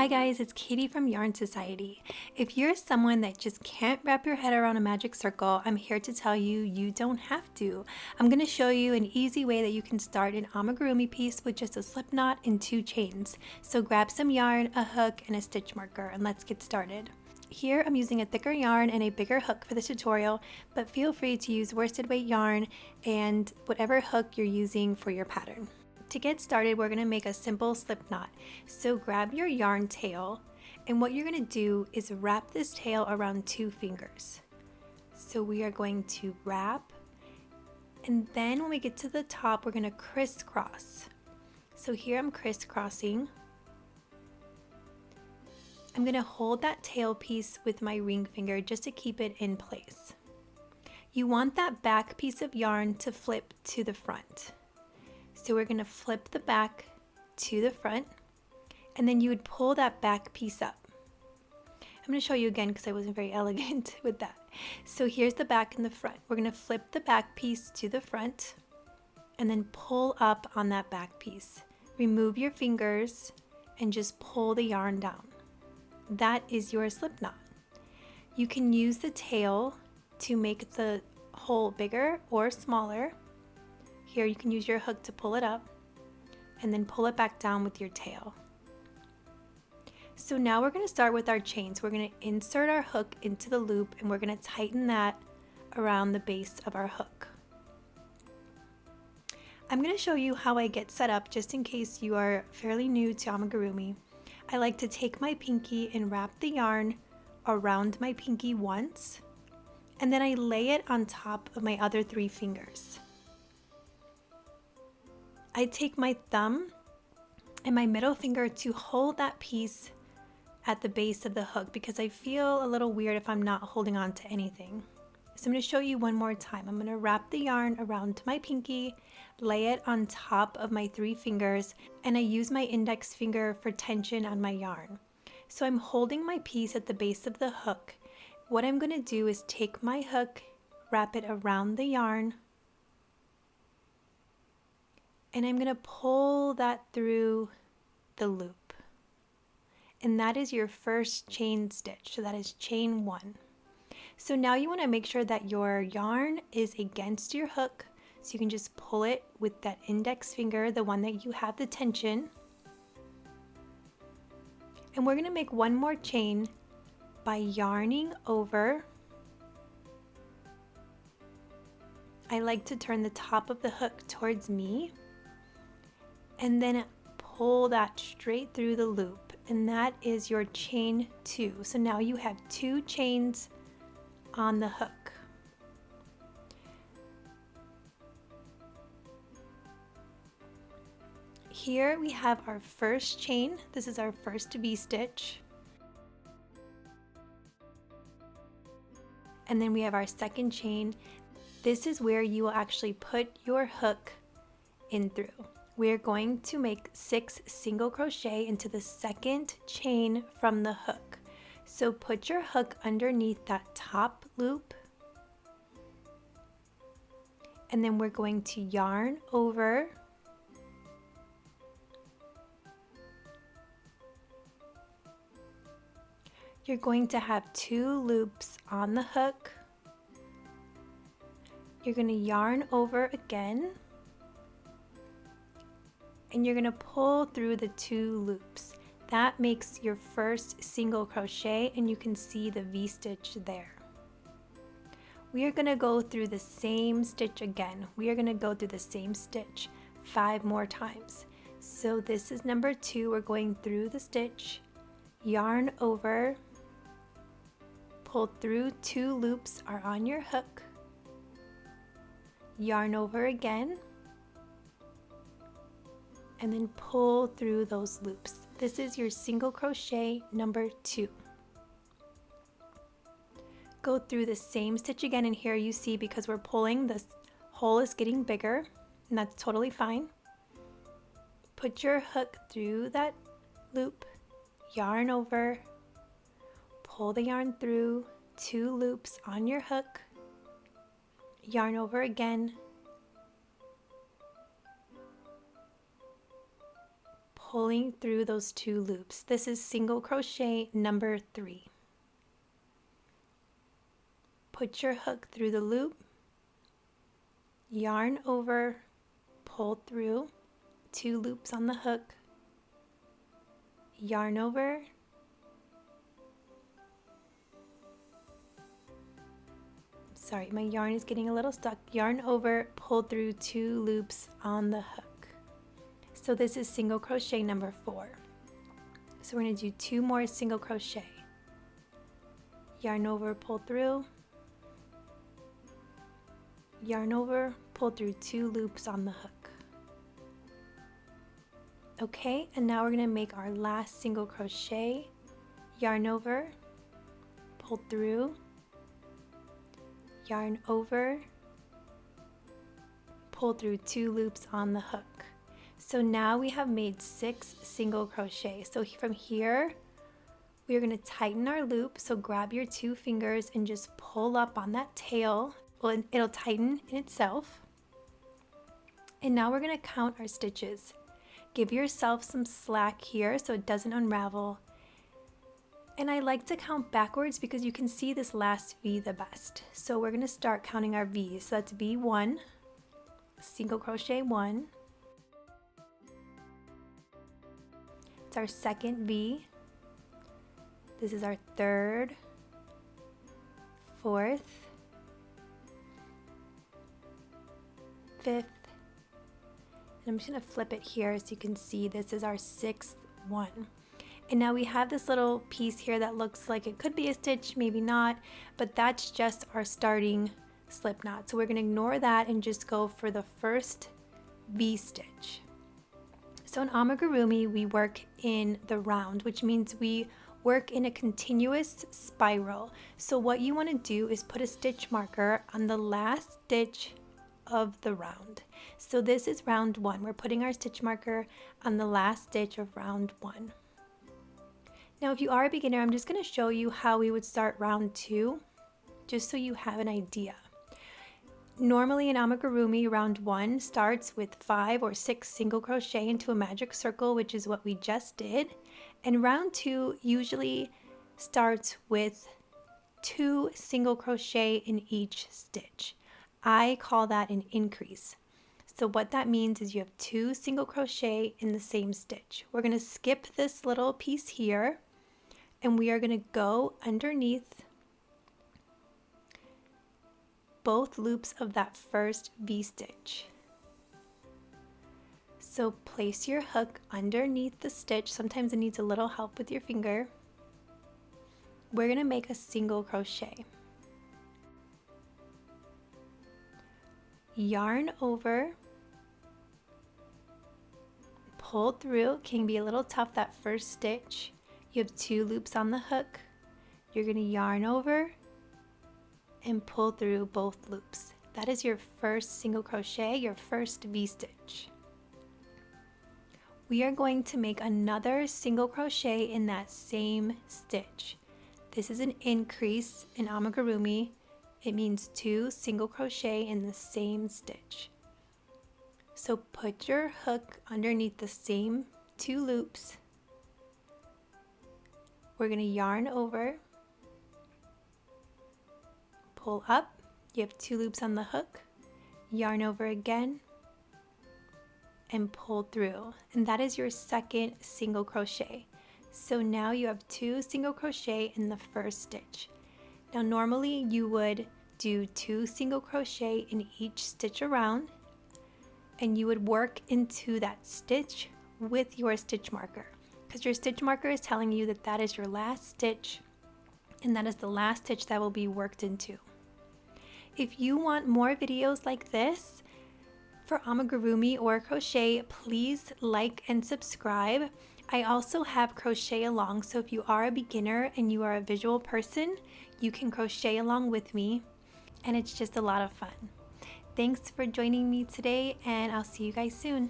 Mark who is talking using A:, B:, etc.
A: Hi guys, it's Katie from Yarn Society. If you're someone that just can't wrap your head around a magic circle, I'm here to tell you you don't have to. I'm going to show you an easy way that you can start an amigurumi piece with just a slip knot and 2 chains. So grab some yarn, a hook, and a stitch marker, and let's get started. Here I'm using a thicker yarn and a bigger hook for this tutorial, but feel free to use worsted weight yarn and whatever hook you're using for your pattern. To get started, we're going to make a simple slip knot. So grab your yarn tail, and what you're going to do is wrap this tail around 2 fingers. So we are going to wrap, and then when we get to the top, we're going to crisscross. So here I'm crisscrossing. I'm going to hold that tail piece with my ring finger just to keep it in place. You want that back piece of yarn to flip to the front. So we're going to flip the back to the front, and then you would pull that back piece up. I'm going to show you again because I wasn't very elegant with that. So here's the back and the front. We're going to flip the back piece to the front and then pull up on that back piece. Remove your fingers and just pull the yarn down. That is your slip knot. You can use the tail to make the hole bigger or smaller. Here you can use your hook to pull it up and then pull it back down with your tail. So now we're going to start with our chains. We're going to insert our hook into the loop and we're going to tighten that around the base of our hook. I'm going to show you how I get set up just in case you are fairly new to amigurumi. I like to take my pinky and wrap the yarn around my pinky once, and then I lay it on top of my other 3 fingers. I take my thumb and my middle finger to hold that piece at the base of the hook because I feel a little weird if I'm not holding on to anything. So I'm going to show you one more time. I'm going to wrap the yarn around my pinky, lay it on top of my 3 fingers, and I use my index finger for tension on my yarn. So I'm holding my piece at the base of the hook. What I'm going to do is take my hook, wrap it around the yarn, and I'm going to pull that through the loop. And that is your first chain stitch. So that is chain 1. So now you want to make sure that your yarn is against your hook. So you can just pull it with that index finger, the one that you have the tension. And we're going to make one more chain by yarning over. I like to turn the top of the hook towards me, and then pull that straight through the loop, and that is your chain 2. So now you have 2 chains on the hook. Here we have our first chain. This is our first V-stitch. And then we have our second chain. This is where you will actually put your hook in through. We're going to make 6 single crochet into the second chain from the hook. So put your hook underneath that top loop, and then we're going to yarn over, you're going to have 2 loops on the hook, you're going to yarn over again, and you're going to pull through the 2 loops. That makes your first single crochet, and you can see the V-stitch there. We are going to go through the same stitch again. We are going to go through the same stitch 5 more times. So this is number 2. We're going through the stitch, yarn over, pull through, 2 loops are on your hook, yarn over again, and then pull through those loops. This is your single crochet number 2. Go through the same stitch again, and here you see because we're pulling, this hole is getting bigger, and that's totally fine. Put your hook through that loop, yarn over, pull the yarn through, 2 loops on your hook, yarn over again, pulling through those 2 loops. This is single crochet number 3. Put your hook through the loop, yarn over, pull through, 2 loops on the hook, yarn over, sorry, my yarn is getting a little stuck, yarn over, pull through 2 loops on the hook. So this is single crochet number 4. So we're going to do 2 more single crochet. Yarn over, pull through, yarn over, pull through 2 loops on the hook. Okay, and now we're going to make our last single crochet. Yarn over, pull through, yarn over, pull through 2 loops on the hook. So now we have made 6 single crochet. So from here, we are going to tighten our loop. So grab your 2 fingers and just pull up on that tail. Well, it'll tighten in itself. And now we're going to count our stitches. Give yourself some slack here so it doesn't unravel. And I like to count backwards because you can see this last V the best. So we're going to start counting our V's. So that's V1, single crochet 1. It's our second V. This is our third, fourth, fifth, and I'm just going to flip it here so you can see this is our 6th one. And now we have this little piece here that looks like it could be a stitch, maybe not, but that's just our starting slip knot. So we're going to ignore that and just go for the first V stitch. So in amigurumi, we work in the round, which means we work in a continuous spiral. So what you want to do is put a stitch marker on the last stitch of the round. So this is round 1. We're putting our stitch marker on the last stitch of round 1. Now, if you are a beginner, I'm just going to show you how we would start round 2, just so you have an idea. Normally in amigurumi, round 1 starts with 5 or 6 single crochet into a magic circle, which is what we just did. And round 2 usually starts with 2 single crochet in each stitch. I call that an increase. So what that means is you have 2 single crochet in the same stitch. We're going to skip this little piece here, and we are going to go underneath both loops of that first V stitch. So place your hook underneath the stitch. Sometimes it needs a little help with your finger. We're going to make a single crochet. Yarn over, pull through. It can be a little tough that first stitch. You have 2 loops on the hook. You're going to yarn over and pull through both loops. That is your first single crochet, your first V stitch. We are going to make another single crochet in that same stitch. This is an increase in amigurumi. It means 2 single crochet in the same stitch. So put your hook underneath the same 2 loops. We're going to yarn over, pull up. You have 2 loops on the hook, yarn over again, and pull through. And that is your second single crochet. So now you have 2 single crochet in the first stitch. Now normally you would do 2 single crochet in each stitch around, and you would work into that stitch with your stitch marker, because your stitch marker is telling you that that is your last stitch, and that is the last stitch that will be worked into. If you want more videos like this for amigurumi or crochet, please like and subscribe. I also have crochet along, so if you are a beginner and you are a visual person, you can crochet along with me, and it's just a lot of fun. Thanks for joining me today, and I'll see you guys soon.